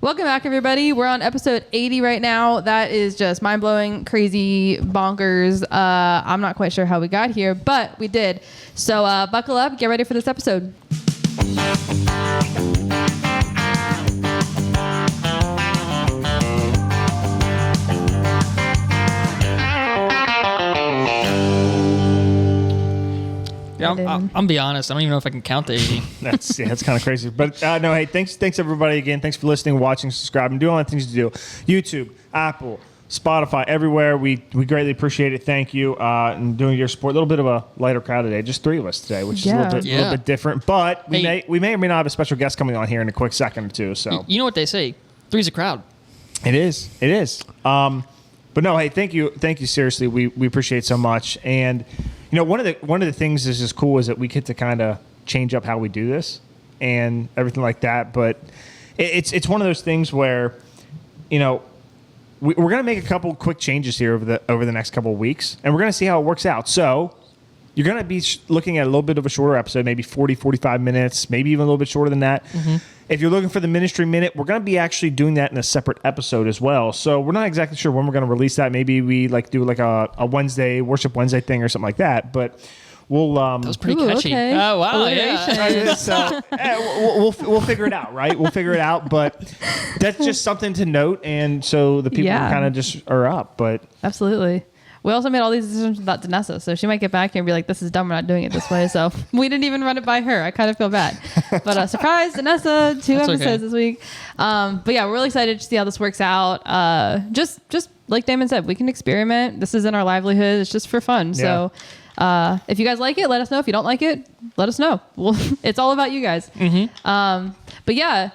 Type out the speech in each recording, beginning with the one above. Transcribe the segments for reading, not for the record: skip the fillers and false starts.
Welcome back, everybody. We're on episode 80 right now. That is just mind-blowing, crazy, bonkers. I'm not quite sure how we got here, but we did. So buckle up, get ready for this episode. Yeah, I'm be honest. I don't even know if I can count to 80. That's kind of crazy. But no, hey, thanks everybody again. Thanks for listening, watching, subscribing, doing all the things to do. YouTube, Apple, Spotify, everywhere. We greatly appreciate it. Thank you. And doing your support. A little bit of a lighter crowd today. Just three of us today, which is a little bit different. But we may or may not have a special guest coming on here in a quick second or two. So you know what they say? Three's a crowd. It is. But no, hey, thank you. Seriously, we appreciate it so much. And you know, one of the things that's just cool is that we get to kind of change up how we do this and everything like that. But it's one of those things where, you know, we're going to make a couple quick changes here over the next couple of weeks, and we're going to see how it works out. So you're going to be looking at a little bit of a shorter episode, maybe 40, 45 minutes, maybe even a little bit shorter than that. Mm-hmm. If you're looking for the Ministry Minute, we're going to be actually doing that in a separate episode as well. So we're not exactly sure when we're going to release that. Maybe we do a Wednesday, Worship Wednesday thing or something like that. But we'll... that was pretty catchy. Okay. Oh, wow. Yeah. So we'll figure it out, right? We'll figure it out. But that's just something to note. And so the people kind of just are up. But Absolutely. We also made all these decisions without Danessa, so she might get back here and be like, this is dumb, we're not doing it this way. So we didn't even run it by her. I kind of feel bad. But surprise, Danessa, 2 episodes this week. But yeah, we're really excited to see how this works out. Just like Damon said, we can experiment. This isn't our livelihood. It's just for fun. Yeah. So if you guys like it, let us know. If you don't like it, let us know. It's all about you guys. Mm-hmm. But yeah.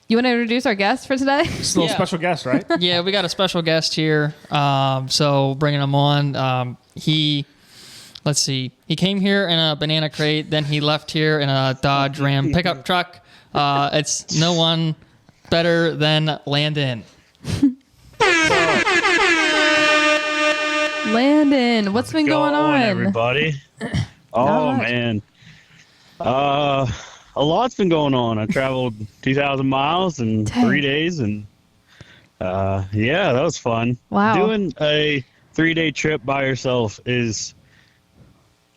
You want to introduce our guest for today? It's a little special guest, right? Yeah, we got a special guest here. So bringing him on. Let's see. He came here in a banana crate. Then he left here in a Dodge Ram pickup truck. It's no one better than Landon. Landon, what's been going on? Everybody? Oh, man. A lot's been going on. I traveled 2,000 miles in 3 days, and yeah, that was fun. Wow. Doing a 3-day trip by yourself is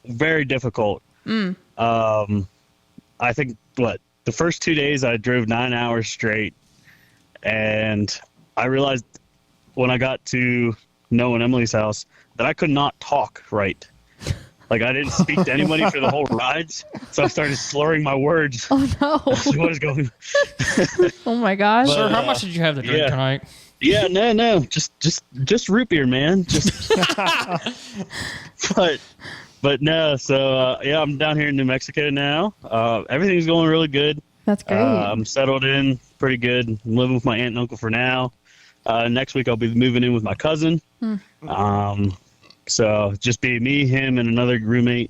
very difficult. I think, the first 2 days I drove 9 hours straight, and I realized when I got to Noah and Emily's house that I could not talk right. Like, I didn't speak to anybody for the whole rides, so I started slurring my words. Oh, no. What is going Oh, my gosh. Sir, how much did you have to drink tonight? Yeah, no. Just root beer, man. But no, so, yeah, I'm down here in New Mexico now. Everything's going really good. That's great. I'm settled in pretty good. I'm living with my aunt and uncle for now. Next week I'll be moving in with my cousin. So just be me, him, and another roommate.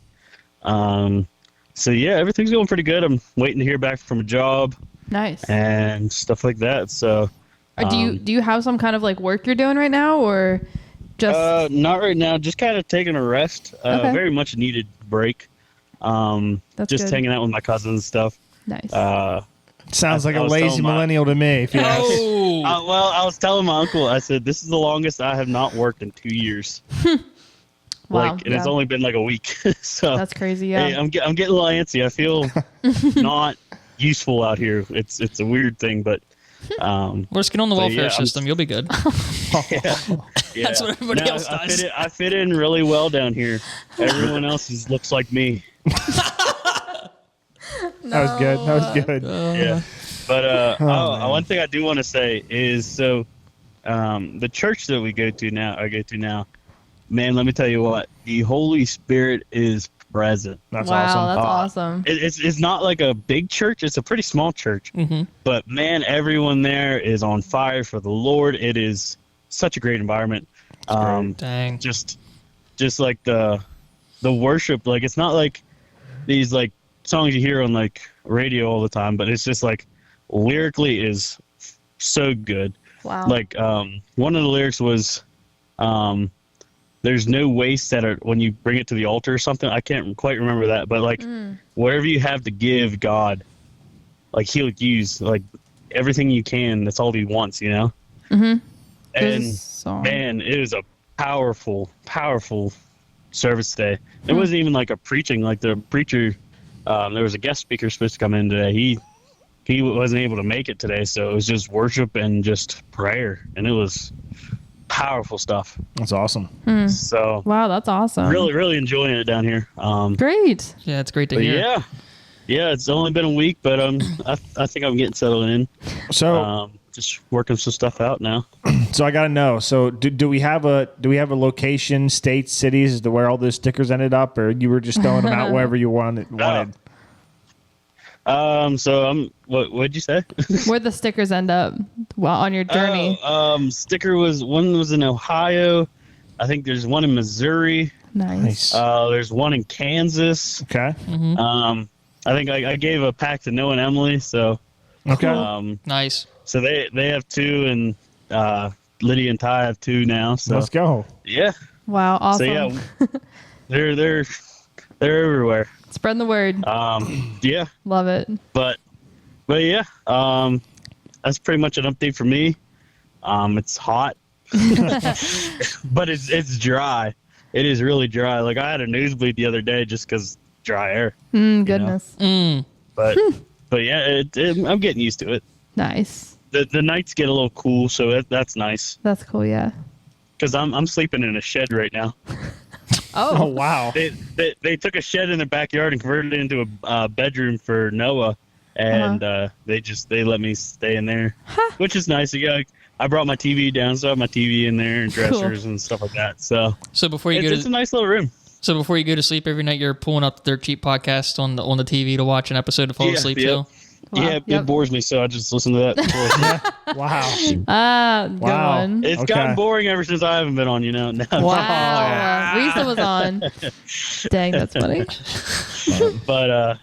So yeah, everything's going pretty good. I'm waiting to hear back from a job. Nice. And stuff like that. So do you have some kind of like work you're doing right now, or just not right now, just kind of taking a rest. Okay. Very much needed break. That's just good. hanging out with my cousins and stuff. Nice. sounds like a lazy millennial to me. If you ask. Well, I was telling my uncle, I said, this is the longest I have not worked in 2 years. Wow, and it's only been like a week. So that's crazy. Yeah, hey, I'm getting a little antsy. I feel not useful out here. It's a weird thing, but we'll just get on the welfare system. You'll be good. Yeah. That's what everybody else does. I fit in really well down here. Everyone else looks like me. That was good. Yeah. But one thing I do want to say is the church that I go to now, man, let me tell you what, the Holy Spirit is present. That's wow, awesome. That's awesome. It's not like a big church. It's a pretty small church. Mm-hmm. But, man, everyone there is on fire for the Lord. It is such a great environment. Dang. Just like the worship, like it's not like these like songs you hear on like radio all the time, but it's just like lyrically is so good. Wow. Like one of the lyrics was there's no waste when you bring it to the altar or something. I can't quite remember that, but like whatever you have to give God, like he'll use, like everything you can. That's all he wants, you know. Mm-hmm. And man, it was a powerful service today. It wasn't even like a preaching. Like the preacher, there was a guest speaker supposed to come in today. He wasn't able to make it today, so it was just worship and just prayer, and it was powerful stuff. That's awesome. So wow, that's awesome. really enjoying it down here. Great. Yeah, it's great to hear. Yeah, it's only been a week, but I think I'm getting settled in. So just working some stuff out now. So I got to know. So do we have a location, states, cities as to where all those stickers ended up, or you were just throwing them out wherever you wanted? So what'd you say? Where'd the stickers end up on your journey? Sticker one was in Ohio. I think there's one in Missouri. Nice. There's one in Kansas. Okay. Mm-hmm. I think I gave a pack to Noah and Emily. So okay. Nice. So they have 2, and Lydia and Ty have 2 now. So let's go. Yeah. Wow. Awesome. So yeah, they're everywhere. Spread the word. Yeah. Love it. But yeah, that's pretty much an update for me. It's hot, but it's dry. It is really dry. Like I had a nosebleed the other day just because dry air. Goodness. But yeah, I'm getting used to it. Nice. The nights get a little cool, so that's nice. That's cool. Yeah. Because I'm sleeping in a shed right now. Oh wow. They took a shed in their backyard and converted it into a bedroom for Noah, and they let me stay in there, which is nice. Yeah, I brought my TV down, so I have my TV in there and dressers and stuff like that. So before you it's a nice little room. So before you go to sleep every night, you're pulling up the Dirt Cheap podcast on the TV to watch an episode to fall asleep too. Wow. Yeah, it bores me, so I just listen to that. Wow. Good one. It's gotten boring ever since I haven't been on, you know. Wow. Risa was on. Dang, that's funny. But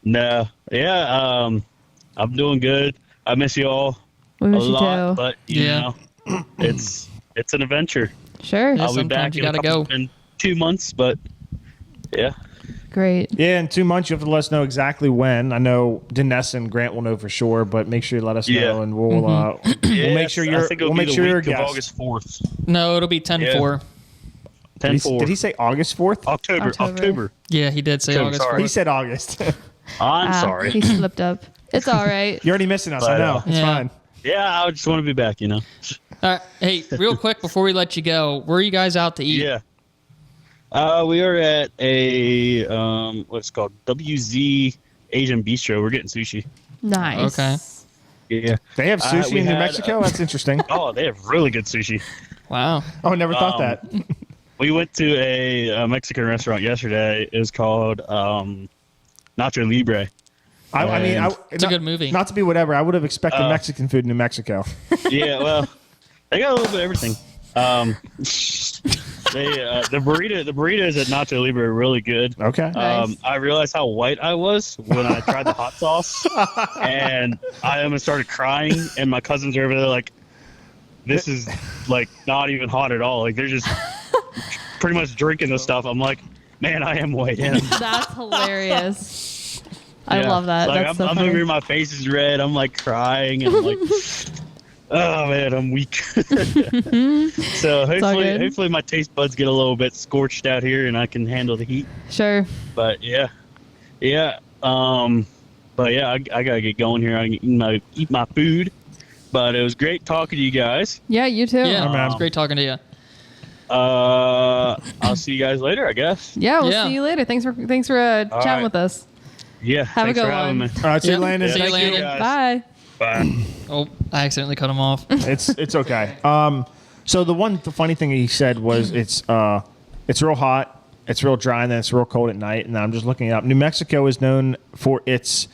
no, yeah, I'm doing good. I miss you all We miss a you lot, too. but you know, it's an adventure. Sure. Yeah, I'll be back you gotta go. in 2 months, but yeah. Great. Yeah, in 2 months you have to let us know exactly when. I know Danessa and Grant will know for sure, but make sure you let us know, and we'll make sure you're. We'll make sure you're a of guest. August 4th. No, it'll be 10-4. 10-4. Did he say August 4th? October. Yeah, he did say October, August sorry. 4th. He said August. I'm sorry. He slipped up. It's all right. You're already missing us. I know. It's fine. Yeah, I just want to be back, you know. All right. Hey, real quick before we let you go, where are you guys out to eat? Yeah. We are at a what's it called WZ Asian Bistro. We're getting sushi. Nice. Okay. Yeah. They have sushi we in New had, Mexico? That's interesting. Oh, they have really good sushi. Wow. Oh, I never thought that. We went to a Mexican restaurant yesterday. It was called Nacho Libre. I mean, it's a good movie. Not to be whatever. I would have expected Mexican food in New Mexico. Yeah, well, they got a little bit of everything. The burritos at Nacho Libre are really good. Okay. Nice. I realized how white I was when I tried the hot sauce, and I almost started crying. And my cousins are over there like, "This is like not even hot at all. Like they're just pretty much drinking this stuff." I'm like, "Man, I am white." Yeah. That's hilarious. I love that. Like, That's so I'm funny. over here, my face is red. I'm like crying and I'm like, oh man, I'm weak. So hopefully my taste buds get a little bit scorched out here and I can handle the heat. Sure. But yeah. But yeah, I gotta get going here. I can eat my food. But it was great talking to you guys. Yeah, you too. Yeah, it's great talking to you. I'll see you guys later, I guess. Yeah, we'll see you later. Thanks for chatting right. with us. Yeah. Have a thanks good for having one. me. All right, see you, Landon. See you, Thank Landon. Bye. Bye. Oh, I accidentally cut him off. It's okay. So the funny thing he said was it's real hot, it's real dry, and then it's real cold at night. And I'm just looking it up. New Mexico is known for its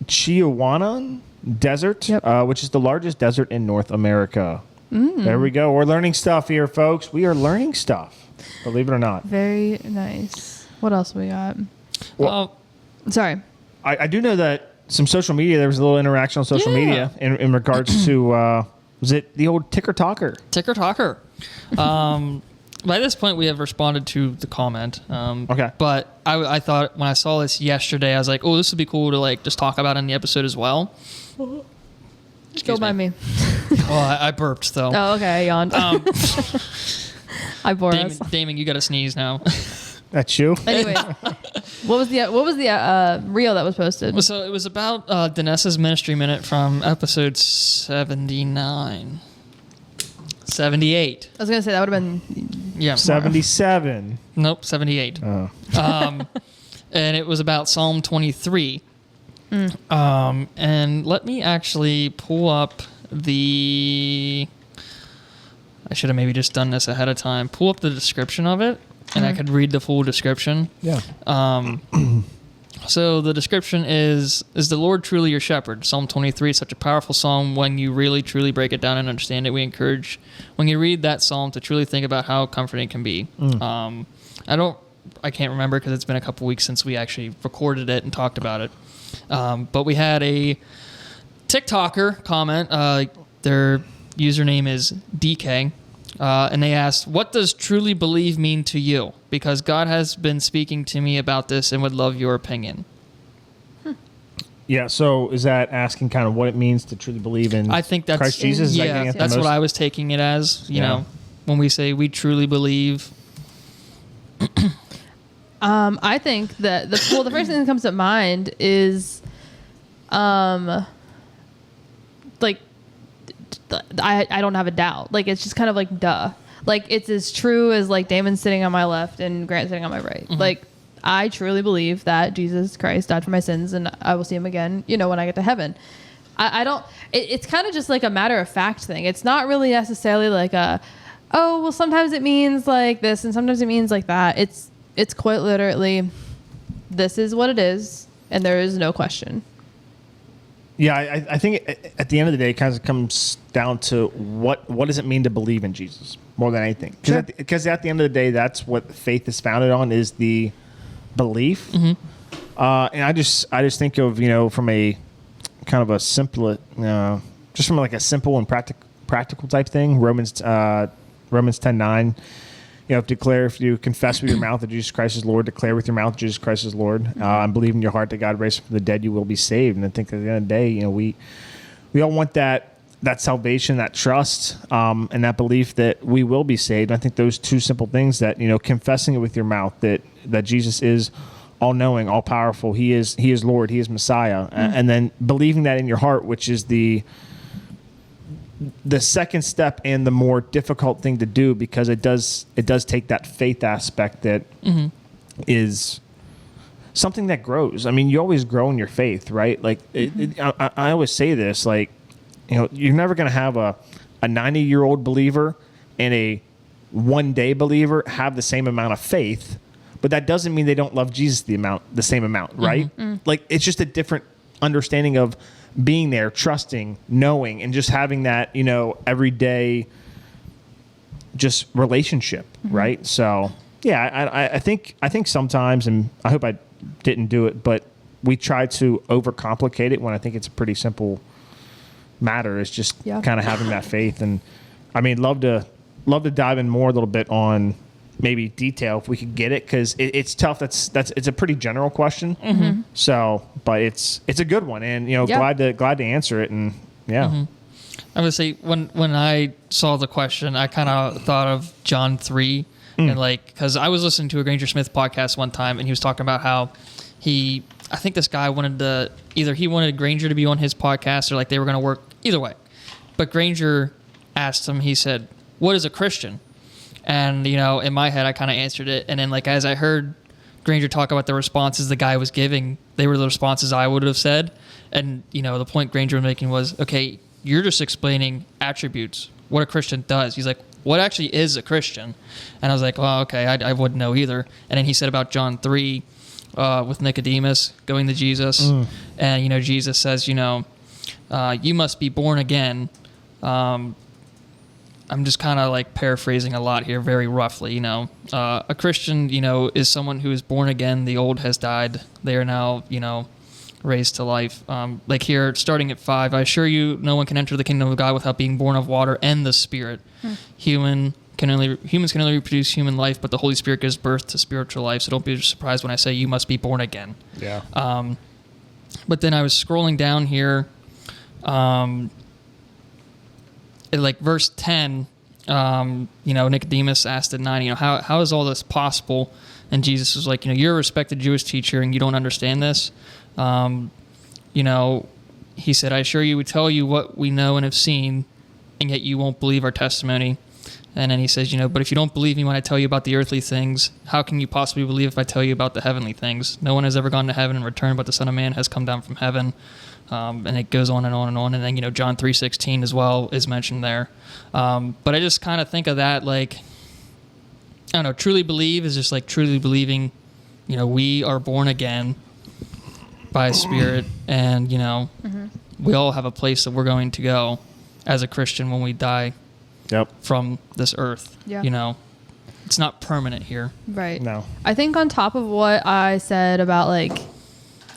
Chihuahuan Desert, which is the largest desert in North America. There we go. We're learning stuff here, folks. We are learning stuff. Believe it or not. Very nice. What else we got? Well, Sorry. I do know that some social media, there was a little interaction on social media in regards to, was it the old Ticker Talker? Ticker Talker. By this point, we have responded to the comment. Okay. But I thought when I saw this yesterday, I was like, oh, this would be cool to like just talk about in the episode as well. Go by me. Well, I burped though. Oh, okay. I yawned. I bore us. Damon, you got to sneeze now. That's you. Anyway, what was the reel that was posted? So it was about Danessa's Ministry Minute from episode 79. 78. I was gonna say that would have been. Yeah. 77. Nope, 78. Oh. And it was about Psalm 23. And let me actually pull up I should have maybe just done this ahead of time. Pull up the description of it, and I could read the full description. Yeah. So the description is the Lord truly your shepherd? Psalm 23 is such a powerful psalm. When you really, truly break it down and understand it, we encourage, when you read that psalm, to truly think about how comforting it can be. I can't remember because it's been a couple weeks since we actually recorded it and talked about it. But we had a TikToker comment. Their username is DK. And they asked, what does truly believe mean to you? Because God has been speaking to me about this and would love your opinion. Yeah, so is that asking kind of what it means to truly believe in I think that's, Christ Jesus? Is that getting at the that's most? what I was taking it as, you know, when we say we truly believe. I think that the first thing that comes to mind is, like, I don't have a doubt. Like, it's just kind of like, duh. Like, it's as true as, like, Damon sitting on my left and Grant sitting on my right. Mm-hmm. Like, I truly believe that Jesus Christ died for my sins and I will see him again, you know, when I get to heaven. I don't, it's kind of just like a matter of fact thing. It's not really necessarily like oh, well, sometimes it means like this and sometimes it means like that. It's quite literally, this is what it is and there is no question. Yeah, I think at the end of the day, it kind of comes down to what does it mean to believe in Jesus more than anything? Because at the end of the day, that's what faith is founded on, is the belief. Mm-hmm. And I just think of, you know, from a kind of a simple, just from like a simple and practical type thing. Romans 10:9. You know, if you confess with your mouth that Jesus Christ is Lord, declare with your mouth Jesus Christ is Lord, and believe in your heart that God raised him from the dead, you will be saved. And I think at the end of the day, you know, we all want that salvation, that trust, and that belief that we will be saved. And I think those two simple things, that, you know, confessing it with your mouth that Jesus is all-knowing, all-powerful, he is Lord, he is Messiah, and then believing that in your heart, which is the second step and the more difficult thing to do, because it does take that faith aspect that is something that grows. I mean, you always grow in your faith, right? Like I always say this, like, you know, you're never going to have a 90-year-old believer and a one-day believer have the same amount of faith, but that doesn't mean they don't love Jesus the same amount, right? Like, it's just a different understanding of being there, trusting, knowing, and just having that, you know, everyday just relationship, right? So, yeah, I think sometimes, and I hope I didn't do it, but we try to overcomplicate it when I think it's a pretty simple matter. It's just kind of having that faith. And I mean, love to dive in more a little bit on maybe detail if we could get it, because it's tough. It's a pretty general question. So, but it's a good one, and, you know, glad to answer it. And I would say when I saw the question, I kind of thought of John 3, and like, because I was listening to a Granger Smith podcast one time, and he was talking about how I think this guy wanted he wanted Granger to be on his podcast, or like they were going to work either way. But Granger asked him, he said, "What is a Christian?" And, you know, in my head, I kind of answered it. And then, like, as I heard Granger talk about the responses the guy was giving, they were the responses I would have said. And, you know, the point Granger was making was, okay, you're just explaining attributes, what a Christian does. He's like, what actually is a Christian? And I was like, well, okay, I wouldn't know either. And then he said about John 3 with Nicodemus going to Jesus. And, you know, Jesus says, you know, you must be born again. I'm just kind of like paraphrasing a lot here, very roughly. You know, a Christian, you know, is someone who is born again. The old has died. They are now, you know, raised to life. Like here, starting at 5, I assure you, no one can enter the kingdom of God without being born of water and the Spirit. Humans can only reproduce human life, but the Holy Spirit gives birth to spiritual life. So don't be surprised when I say you must be born again. Yeah. But then I was scrolling down here. like verse 10, Nicodemus asked at 9, how is all this possible? And Jesus was like, you're a respected Jewish teacher and you don't understand this. He said, I assure you, we tell you what we know and have seen, and yet you won't believe our testimony. And then he says, but if you don't believe me when I tell you about the earthly things, how can you possibly believe if I tell you about the heavenly things? No one has ever gone to heaven and returned, but the Son of Man has come down from heaven. And it goes on and on and on. And then, John 3:16 as well is mentioned there. But I just kind of think of that like, I don't know, truly believe is just like truly believing, we are born again by a Spirit, and, we all have a place that we're going to go as a Christian when we die from this earth. Yeah. It's not permanent here. Right. No. I think on top of what I said about like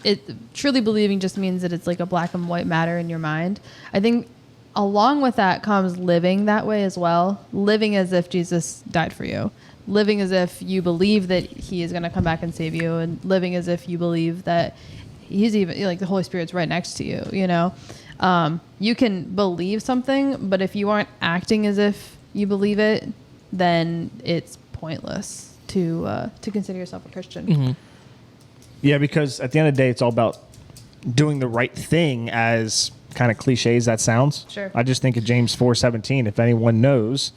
it truly believing just means that it's like a black and white matter in your mind. I think along with that comes living that way as well. Living as if Jesus died for you. Living as if you believe that he is going to come back and save you, and living as if you believe that he's even like the Holy Spirit's right next to you, you can believe something, but if you aren't acting as if you believe it, then it's pointless to consider yourself a Christian. Mm-hmm. Yeah, because at the end of the day, it's all about doing the right thing, as kind of cliche as that sounds. Sure. I just think of James 4:17. If anyone knows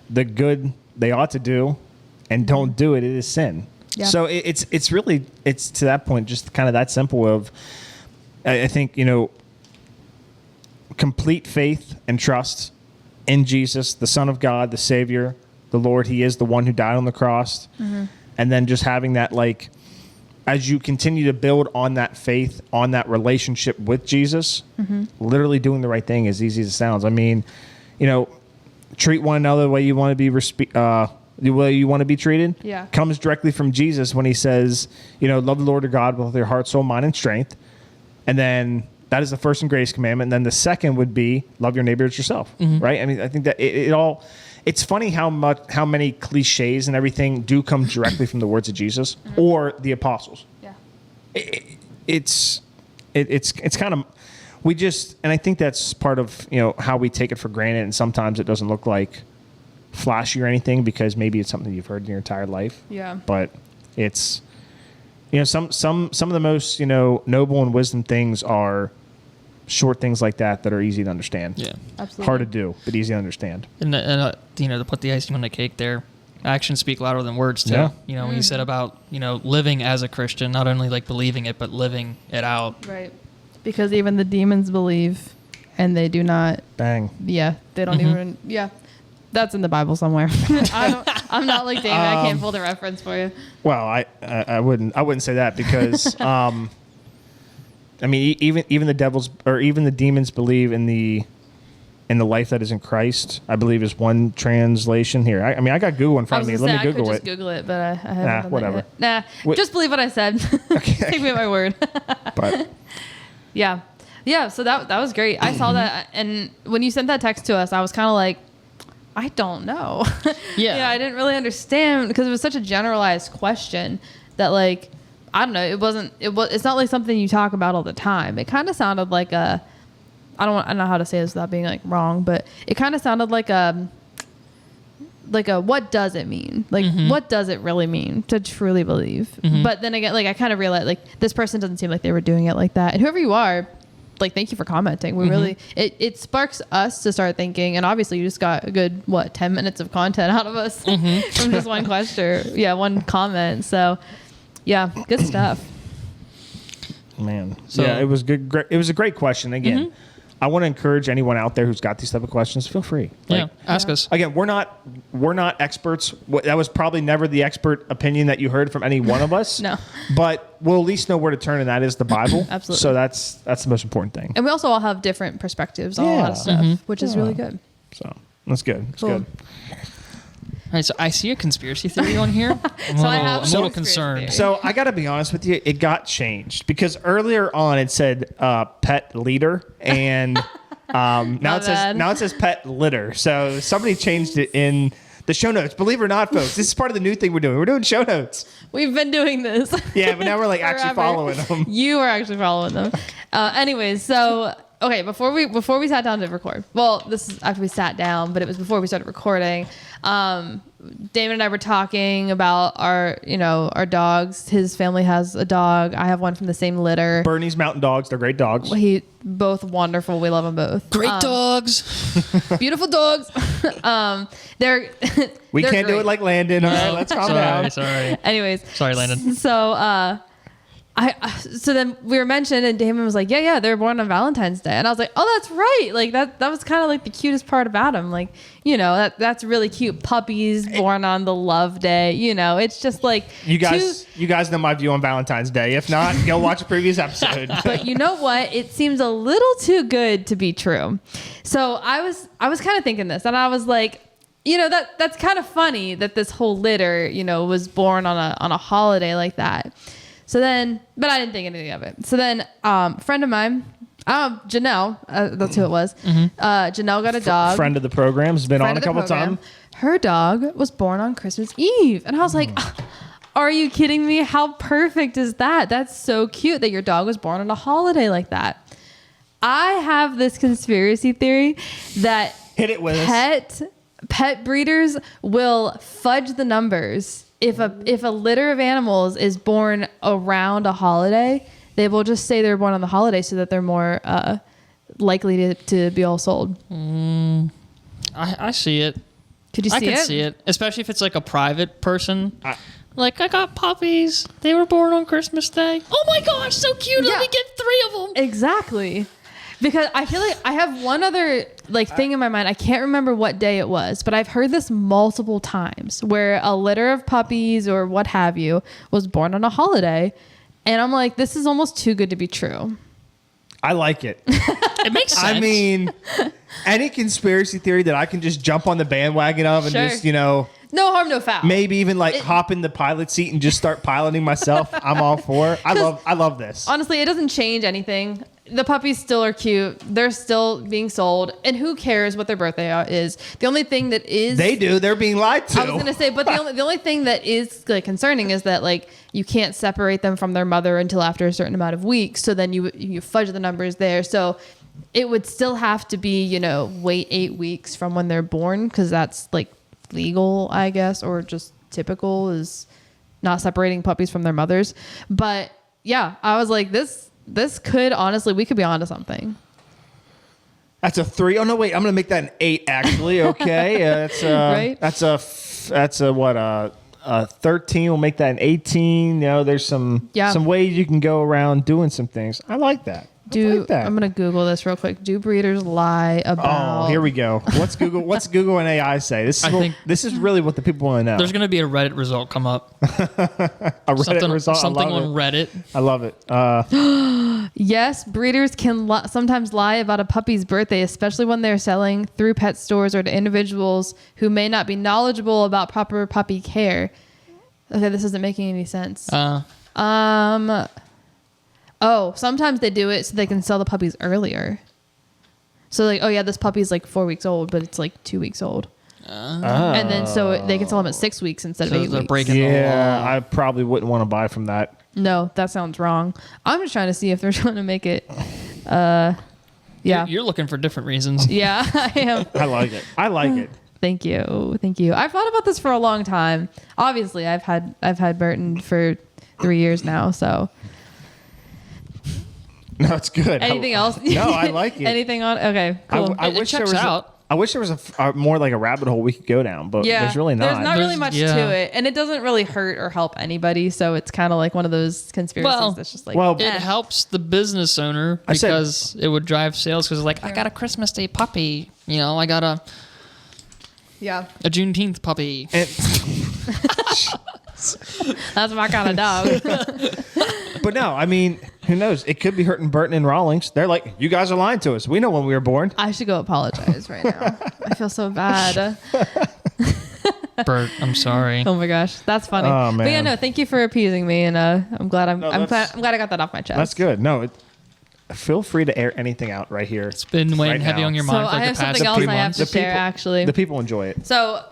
the good they ought to do and don't do it, it is sin. Yeah. So it's really to that point, just kind of that simple of, I think, complete faith and trust in Jesus, the Son of God, the Savior, the Lord. He is the one who died on the cross. Mm-hmm. And then just having that, like, as you continue to build on that faith, on that relationship with Jesus, literally doing the right thing, as easy as it sounds. I mean, treat one another the way you want to be the way you want to be treated. Yeah. Comes directly from Jesus when he says, love the Lord your God with your heart, soul, mind, and strength. And then that is the first and greatest commandment. And then the second would be love your neighbor as yourself. Mm-hmm. Right? I mean, I think that it all. It's funny how many cliches and everything do come directly from the words of Jesus or the apostles. Yeah. It's kind of, and I think that's part of, how we take it for granted. And sometimes it doesn't look like flashy or anything because maybe it's something you've heard in your entire life. Yeah. But it's, some of the most, noble and wisdom things are short things like that are easy to understand. Yeah. Absolutely. Hard to do, but easy to understand. And to put the icing on the cake there, actions speak louder than words too. Yeah. When you said about, living as a Christian, not only like believing it, but living it out. Right. Because even the demons believe and they do not. Bang. Yeah. They don't even. Yeah. That's in the Bible somewhere. I'm not like David. I can't pull the reference for you. Well, I wouldn't say that because, I mean, even the devils or even the demons believe in the life that is in Christ. I believe is one translation here. I mean, I got Google in front of me. Let me Google I it. could just Google it, but I haven't. Done whatever. That yet. Nah, just believe what I said. Okay. Take me at my word. But yeah. So that was great. I saw that, and when you sent that text to us, I was kind of like, I don't know. Yeah. I didn't really understand because it was such a generalized question that, like, I don't know. It's not like something you talk about all the time. It kind of sounded like I don't know how to say this without being like wrong, but it kind of sounded like a what does it mean? Like, what does it really mean to truly believe? But then again, like, I kind of realized, like, this person doesn't seem like they were doing it like that. And whoever you are, like, thank you for commenting. We really, it sparks us to start thinking. And obviously you just got a good, 10 minutes of content out of us from just one question. Yeah. One comment. So yeah, good stuff. man, So- yeah, it was good. It was a great question. Again, I want to encourage anyone out there who's got these type of questions. Feel free. Yeah, ask us. Again, we're not experts. That was probably never the expert opinion that you heard from any one of us. No. But we'll at least know where to turn, and that is the Bible. Absolutely. So that's the most important thing. And we also all have different perspectives on a lot of stuff, which is really good. So that's good. It's Cool. good. All right, so I see a conspiracy theory on here. I'm So I have a little conspiracy concerned. theory. So I got to be honest with you, it got changed because earlier on it said pet leader, and now it says pet litter. So somebody changed it in the show notes. Believe it or not, folks, this is part of the new thing we're doing. We're doing show notes. We've been doing this. Yeah, but now we're like actually Forever. following them. You are actually following them. Anyways, so okay, before we sat down to record. Well, this is after we sat down, but it was before we started recording. Damon and I were talking about our dogs. His family has a dog. I have one from the same litter. Bernese Mountain Dogs. They're great dogs. Both wonderful. We love them both. Great dogs. Beautiful dogs. We they're can't do great. it like Landon. All right, let's calm down. Sorry. Anyways. Sorry, Landon. So, so then we were mentioned, and Damon was like, yeah, they were born on Valentine's Day. And I was like, oh, that's right. Like that was kind of like the cutest part about him. Like, that's really cute. Puppies born on the love day. It's just like You guys know my view on Valentine's Day. If not, go watch a previous episode. But you know what? It seems a little too good to be true. So I was kind of thinking this, and I was like, that's kind of funny that this whole litter, was born on a holiday like that. So then, but I didn't think anything of it. So then, a friend of mine, Janelle, that's who it was. Janelle got a dog. Friend of the program, has been on a couple times. Her dog was born on Christmas Eve. And I was like, are you kidding me? How perfect is that? That's so cute that your dog was born on a holiday like that. I have this conspiracy theory that Hit it with us. Pet breeders will fudge the numbers. If a litter of animals is born around a holiday, they will just say they're born on the holiday so that they're more likely to be all sold. I see it. Could you see it? I can see it, especially if it's like a private person. I got puppies. They were born on Christmas Day. Oh my gosh, so cute. Let me get 3 of them. Exactly. Because I feel like I have one other thing in my mind. I can't remember what day it was, but I've heard this multiple times where a litter of puppies or what have you was born on a holiday. And I'm like, this is almost too good to be true. I like it. It makes sense. I mean, any conspiracy theory that I can just jump on the bandwagon of and just, no harm, no foul. maybe even hop in the pilot seat and just start piloting myself. I'm all for. I love this. Honestly, it doesn't change anything. The puppies still are cute. They're still being sold. And who cares what their birthday is? The only thing that is... They do. They're being lied to. I was going to say, but the only thing that is concerning is that you can't separate them from their mother until after a certain amount of weeks. So then you fudge the numbers there. So it would still have to be, wait 8 weeks from when they're born, because that's legal, I guess, or just typical is not separating puppies from their mothers. But yeah, I was like, this could honestly, we could be onto something. That's a 3. Oh no, wait, I'm gonna make that an 8. Actually, okay. That's right. That's a 13. We'll make that an 18. There's some ways you can go around doing some things. I like that. I'm gonna Google this real quick. Do breeders lie about? Oh, here we go. What's Google and AI say? This is really what the people want to know. There's going to be a Reddit result come up. A Reddit result. Something I love on Reddit. I love it. Yes, breeders can sometimes lie about a puppy's birthday, especially when they're selling through pet stores or to individuals who may not be knowledgeable about proper puppy care. Okay, this isn't making any sense. Oh, sometimes they do it so they can sell the puppies earlier. So this puppy's 4 weeks old, but it's 2 weeks old. And then so they can sell them at 6 weeks instead of 8 weeks. Breaking the law. I probably wouldn't want to buy from that. No, that sounds wrong. I'm just trying to see if they're trying to make it. Yeah. You're looking for different reasons. Yeah, I am. I like it. Thank you. I've thought about this for a long time. Obviously, I've had Burton for 3 years now, so. No, it's good. Anything else? No, I like it. Anything on? Okay, cool. It checks out. I wish there was more like a rabbit hole we could go down, but there's really not. There's not really much to it, and it doesn't really hurt or help anybody. So it's kind of like one of those conspiracies that's just it helps the business owner because it would drive sales. Because I got a Christmas Day puppy. I got a Juneteenth puppy. That's my kind of dog. But no, I mean, who knows? It could be hurting Burton and Rawlings. They're like, you guys are lying to us. We know when we were born. I should go apologize right now. I feel so bad. Bert, I'm sorry. Oh my gosh, that's funny. Oh, man. But yeah, no, thank you for appeasing me, and I'm glad I'm glad I got that off my chest. That's good. No, feel free to air anything out right here. It's been weighing heavy on your mind for I the have past something else 3 I have months. to share. Actually, the people enjoy it. So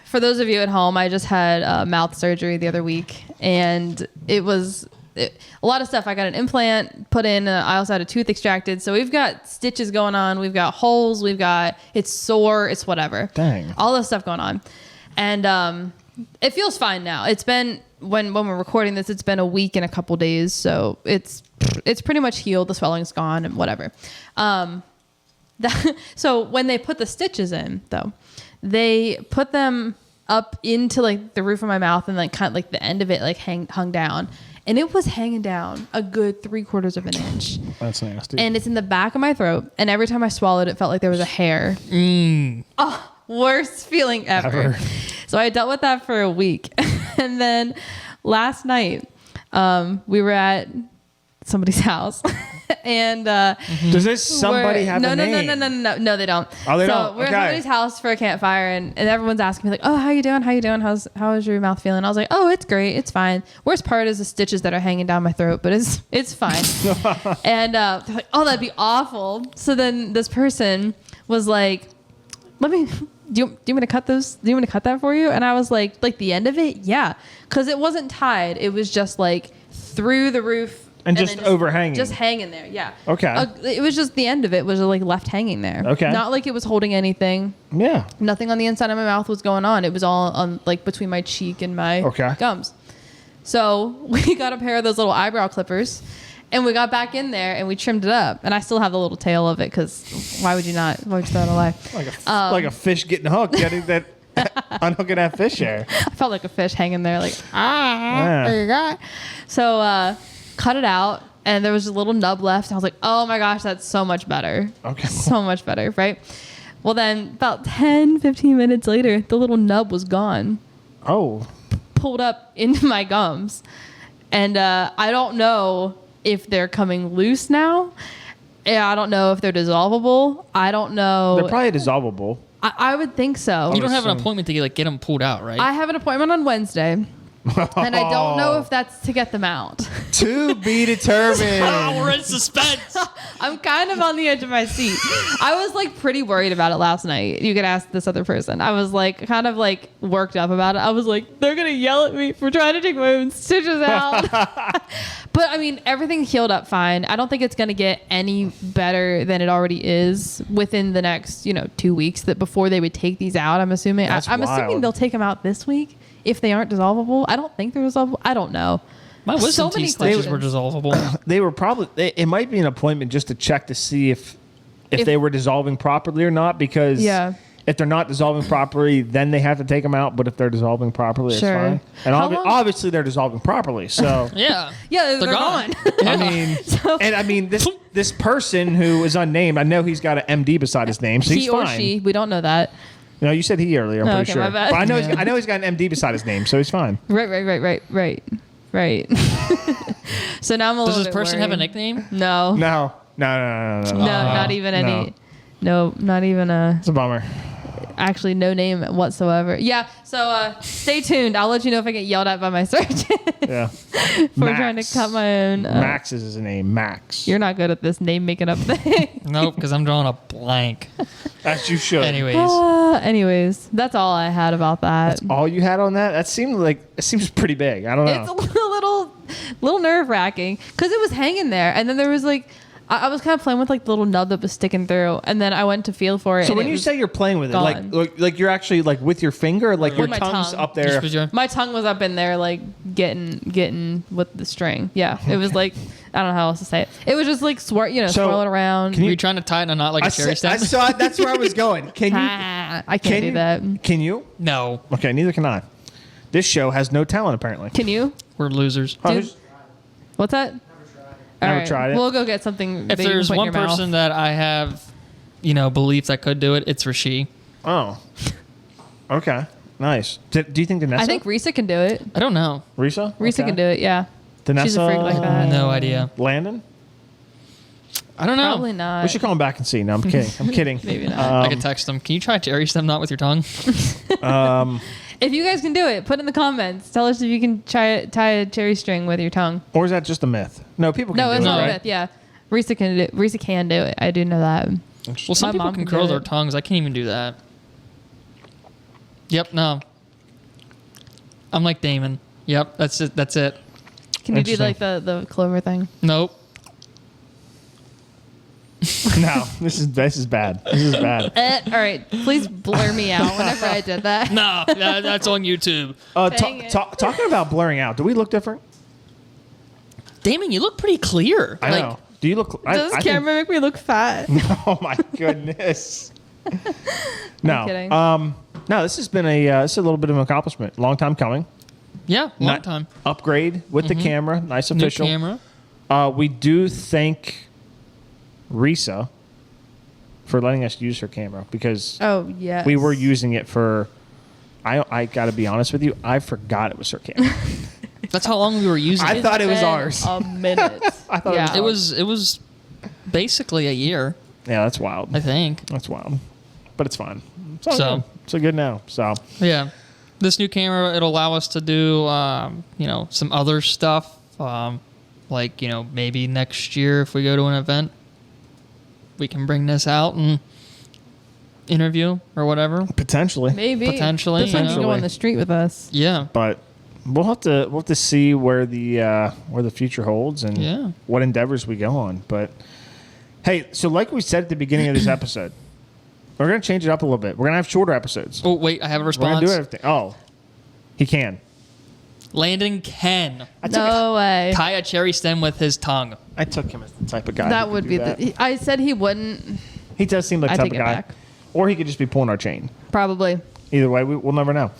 for those of you at home, I just had mouth surgery the other week, and it was a lot of stuff. I got an implant put in. I also had a tooth extracted. So we've got stitches going on. We've got holes. It's sore. It's whatever. Dang. All this stuff going on. And it feels fine now. It's been, when we're recording this, it's been a week and a couple days. So it's pretty much healed. The swelling's gone and whatever. So when they put the stitches in, though, they put them up into like the roof of my mouth, and like kind of like the end of it like hung down, and it was hanging down a good 3/4 of an inch. That's nasty. And it's in the back of my throat, and every time I swallowed, it felt like there was a hair. Oh, worst feeling ever. So I dealt with that for a week, and then last night we were at somebody's house. And does this somebody have a name? No, they don't. Oh, they don't. So we're at somebody's house for a campfire, and everyone's asking me like, "Oh, how you doing? How you doing? How is your mouth feeling?" I was like, "Oh, it's great. It's fine. Worst part is the stitches that are hanging down my throat, but it's fine." And they're like, "Oh, that'd be awful." So then this person was like, "Let me. Do you want me to cut those? Do you want me to cut that for you?" And I was like the end of it, yeah, because it wasn't tied. It was just like through the roof. And just overhanging. Just hanging there, yeah. Okay. It was just the end of it was like left hanging there. Okay. Not like it was holding anything. Yeah. Nothing on the inside of my mouth was going on. It was all on like between my cheek and my gums. So we got a pair of those little eyebrow clippers, and we got back in there and we trimmed it up. And I still have the little tail of it because why would you not? Why would you throw it away? Like a fish getting hooked, getting that unhooking that fish there. I felt like a fish hanging there, like Yeah. there you go. So cut it out, and there was a little nub left. I was like, oh my gosh, that's so much better. Okay. So much better, right? Well, then about 10, 15 minutes later, the little nub was gone. Oh. Pulled up into my gums. And I don't know if they're coming loose now. I don't know if they're dissolvable. I don't know. They're probably dissolvable. I would think so. You don't have an appointment to get them pulled out, right? I have an appointment on Wednesday. And I don't know if that's to get them out. To be determined. Oh, we're in suspense. I'm kind of on the edge of my seat. I was like pretty worried about it last night. You could ask this other person. I was like kind of like worked up about it. I was like, they're going to yell at me for trying to take my own stitches out. But I mean, everything healed up fine. I don't think it's going to get any better than it already is within the next, 2 weeks that before they would take these out. I'm assuming. I'm assuming they'll take them out this week. If they aren't dissolvable, I don't think they're dissolvable. I don't know. My wisdom teeth stitches were dissolvable. They were probably. It might be an appointment just to check to see if they were dissolving properly or not. Because if they're not dissolving properly, then they have to take them out. But if they're dissolving properly, it's fine. And obviously they're dissolving properly. So yeah, they're gone. I mean, this person who is unnamed, I know he's got an MD beside his name, so he's fine. He or she, we don't know that. No, you said he earlier. I'm pretty sure. My bad. But I know he's got an MD beside his name, so he's fine. Right. So now I'm a little bit Does this person worried. have a nickname? No. No, Not even any. No, not even a. It's a bummer. Actually, no name whatsoever. Yeah. So stay tuned. I'll let you know if I get yelled at by my surgeon. Yeah. For trying to cut my own. Max is his name. Max. You're not good at this name making up thing. Nope, because I'm drawing a blank. As you should. Anyways, that's all I had about that. That's all you had on that? That seems pretty big. I don't know. It's a little nerve wracking because it was hanging there, and then there was like. I was kind of playing with like the little nub that was sticking through, and then I went to feel for it. So when you say you're playing with it, like you're actually like with your finger, like your tongue's up there. My tongue was up in there, like getting with the string. Yeah, it was like I don't know how else to say it. It was just like swirl it around. Were you trying to tie it in a knot like a cherry stem? I saw it. That's where I was going. Can you? I can't do that. Can you? No. Okay, neither can I. This show has no talent apparently. Can you? We're losers. What's that? Never tried it. We'll go get something. If there's one person that I have, belief that could do it, it's Rasheed. Oh. Okay. Nice. Do you think Danessa? I think Risa can do it. I don't know. Risa? Risa can do it, yeah. Danessa? She's a freak like that. No idea. Landon? I don't know. Probably not. We should call him back and see. No, I'm kidding. I'm kidding. Maybe not. I could text him. Can you try a cherry stem knot with your tongue? If you guys can do it, put in the comments. Tell us if you can tie a cherry string with your tongue. Or is that just a myth? No, people can do it. No, it's not right? a myth. Yeah, Risa can do it. I do know that. Well, some people can curl their tongues. I can't even do that. Yep. No. I'm like Damon. Yep. That's it. Can you do Interesting. like the clover thing? Nope. No, this is bad. This is bad. All right, please blur me out whenever I did that. No, that's on YouTube. Dang it. Talking about blurring out, do we look different? Damon, you look pretty clear. I know. Do you look? Does I camera make me look fat? Oh my goodness. No. kidding. No. This has been this is a little bit of an accomplishment. Long time coming. Yeah, long Not- time. Upgrade with the camera. Nice New official. camera. We do thank Risa for letting us use her camera because Oh yes. we were using it for. I got to be honest with you. I forgot it was her camera. That's how long we were using I it. thought it was Been ours. A minute. I thought yeah. It was basically a year, Yeah, that's wild. I think. That's wild. But it's fine. It's all So- good. It's all good now. So Yeah. This new camera, it'll allow us to do, some other stuff. Like, maybe next year if we go to an event, we can bring this out and interview or whatever. potentially. Maybe. Potentially, This one you can know. go on the street with us. Yeah. But we'll have to see where the future holds and Yeah. what endeavors we go on. But hey, so like we said at the beginning of this episode, we're gonna change it up a little bit. We're gonna have shorter episodes. Oh, wait, I have a We're gonna response. do everything. Oh, he can. Landon can No way. tie a cherry stem with his tongue. I took him as the type of guy That who would could be do that. I said he wouldn't. He does seem like I the type take of it guy. back. Or he could just be pulling our chain. Probably. Either way, we'll never know.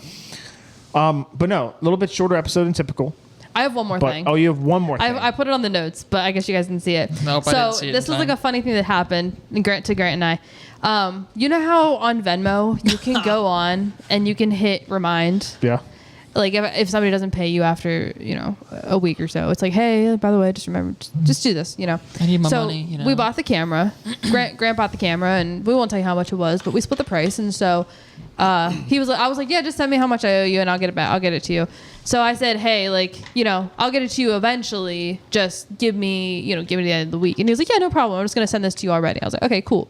But no, a little bit shorter episode than typical. I have one more But thing. oh, you have one more thing. I put it on the notes, but I guess you guys didn't see it. Nope, I so didn't see it this in was like time. a funny thing that happened Grant and I. You know how on Venmo you can go on and you can hit remind. yeah. Like if somebody doesn't pay you after a week or so, it's like, hey, by the way, just remember, just do this. I need my so money. we bought the camera. Grant bought the camera, and we won't tell you how much it was, but we split the price. And so he was like, I was like, yeah, just send me how much I owe you, and I'll get it back. I'll get it to you. So I said, hey, I'll get it to you eventually. Just give me the end of the week. And he was like, yeah, no problem. I'm just gonna send this to you already. I was like, okay, cool.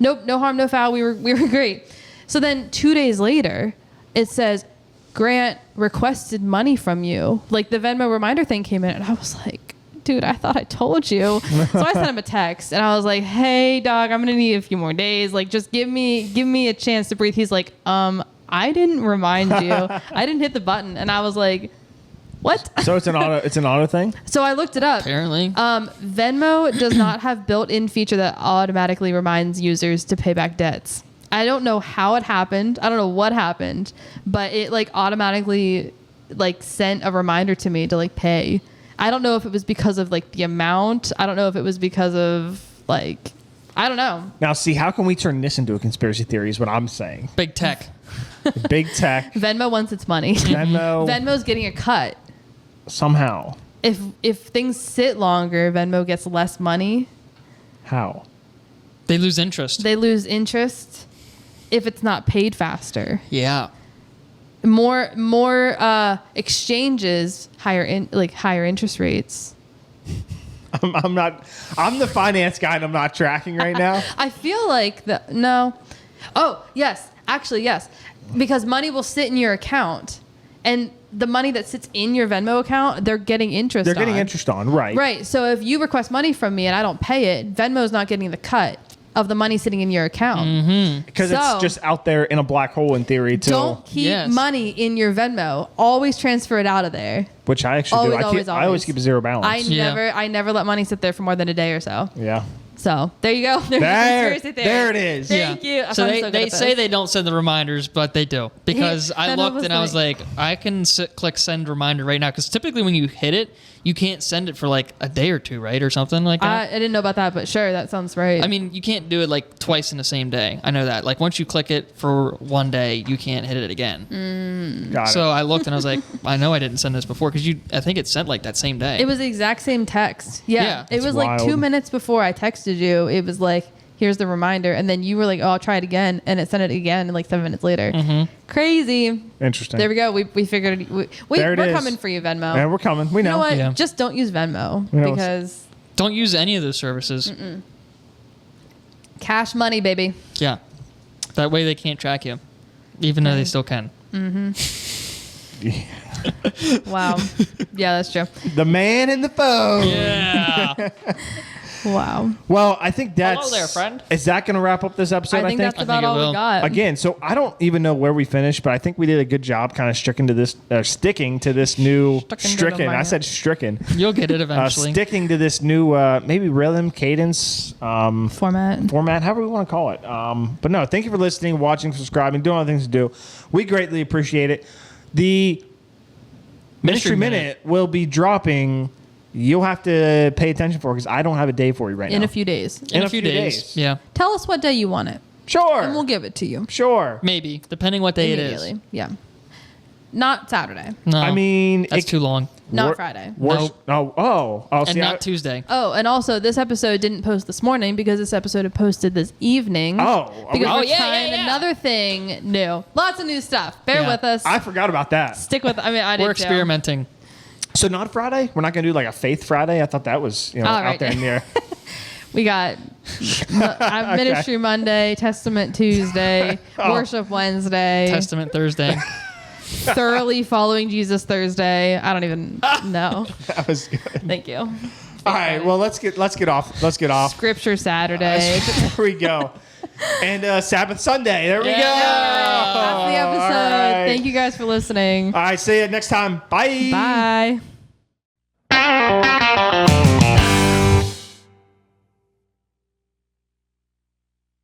Nope, no harm, no foul. We were great. So then 2 days later, it says, Grant requested money from you. Like the Venmo reminder thing came in, and I was like, dude, I thought I told you. So I sent him a text, and I was like, hey, dog, I'm gonna need a few more days. Like, just give me a chance to breathe. He's like, I didn't remind you. I didn't hit the button, and I was like, what? So it's an auto thing. So I looked it up. Apparently. Venmo does not have built-in feature that automatically reminds users to pay back debts. I don't know how it happened. I don't know what happened, but it automatically sent a reminder to me to pay. I don't know if it was because of the amount. I don't know if it was because of I don't know. Now, see, how can we turn this into a conspiracy theory? Is what I'm saying. Big tech. Big tech, Venmo wants its money. Venmo, Venmo's getting a cut. somehow. If things sit longer, Venmo gets less money. How? They lose interest. They lose interest if it's not paid faster. Yeah. More exchanges, higher interest rates. I'm not. I'm the finance guy, and I'm not tracking right now. I feel like no. Oh yes, actually yes, because money will sit in your account, and the money that sits in your Venmo account, they're getting interest. They're getting on. interest on, right? Right. So if you request money from me and I don't pay it, Venmo's not getting the cut of the money sitting in your account. Because So- it's just out there in a black hole in theory. Till Don't keep Yes. money in your Venmo. Always transfer it out of there. which I actually do. Always, I always keep a zero balance. I never let money sit there for more than a day or so. yeah. So there you go. There's There- conspiracy theory. there it is. Thank you. So I'm they, good they at say this. they don't send the reminders, but they do. Because I Then looked and I was like, I can click send reminder right now. Because typically when you hit it, you can't send it for a day or two, right? Or something like that. I didn't know about that, but sure, that sounds right. I mean, you can't do it twice in the same day. I know that. Once you click it for one day, you can't hit it again. Got So it. I looked and I was like, I know I didn't send this before because I think it sent that same day. it was the exact same text. Yeah. Yeah. It was That's 2 wild. minutes before I texted you. It was here's the reminder. And then you were like, oh, I'll try it again. And it sent it again 7 minutes later. Crazy. Interesting. There we go. We figured it. There it We're is. coming for you, Venmo. Yeah, we're coming. We You know know. what? Yeah. Just don't use Venmo You know, because Don't use any of those services. cash money, baby. Yeah. That way they can't track you, even though they still can. Wow. Yeah, that's true. The man in the phone. Yeah. Wow. Well, I think that's... Hello there, friend. Is that going to wrap up this episode, I think that's about it all will. we got. Again, so I don't even know where we finished, but I think we did a good job kind of sticking to this new... Stricken. I said stricken. You'll get it eventually. Sticking to this new maybe rhythm, cadence... format, however we want to call it. But no, thank you for listening, watching, subscribing, doing all the things to do. We greatly appreciate it. The Ministry Minute will be dropping. You'll have to pay attention for it because I don't have a day for you right now. In a few days. In a few days. Yeah. Tell us what day you want it. Sure. And we'll give it to you. Sure. Maybe, depending what day it is. Immediately. Yeah. Not Saturday. No. I mean... that's too long. Not Friday. Nope. And See, not Tuesday. Oh, and also this episode didn't post this morning because this episode had posted this evening. Oh. Because we're yeah, trying yeah, yeah. another thing new. Lots of new stuff. Bear Yeah. with us. I forgot about that. Stick with. I mean, I did We're too. experimenting. So not Friday? We're not going to do like a Faith Friday? I thought that was All out right. there in the air. We got Ministry Monday, Testament Tuesday, Worship Wednesday, Testament Thursday. Thoroughly Following Jesus Thursday. I don't even know. That was good. Thank you. All right. Well, let's get off. Scripture Saturday. There we go. And Sabbath Sunday. There we go. That's the episode. All right. Thank you guys for listening. All right. See you next time. Bye. Bye.